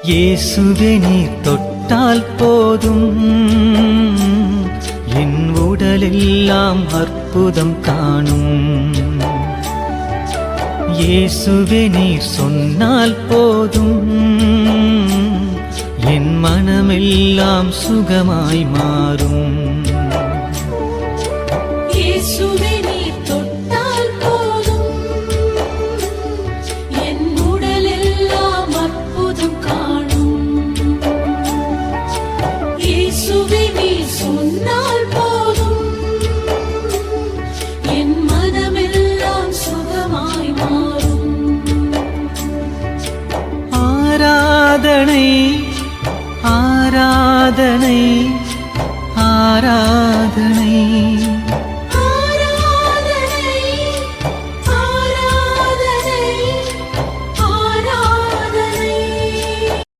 இயேசுவே நீர் தொட்டால் போதும், என் உடலெல்லாம் அற்புதம் காணும். இயேசுவே நீர் சொன்னால் போதும், என் மனமெல்லாம் சுகமாய் மாறும். இயேசுவே நீர் தொட்டால் போதும், என் உடலெல்லாம் அற்புதம் காணும். இயேசுவே நீர் சொன்னால் போதும், என் மனமெல்லாம் சுகமாய் மாறும். ஆராதனை ஆராதனை ஆராதனை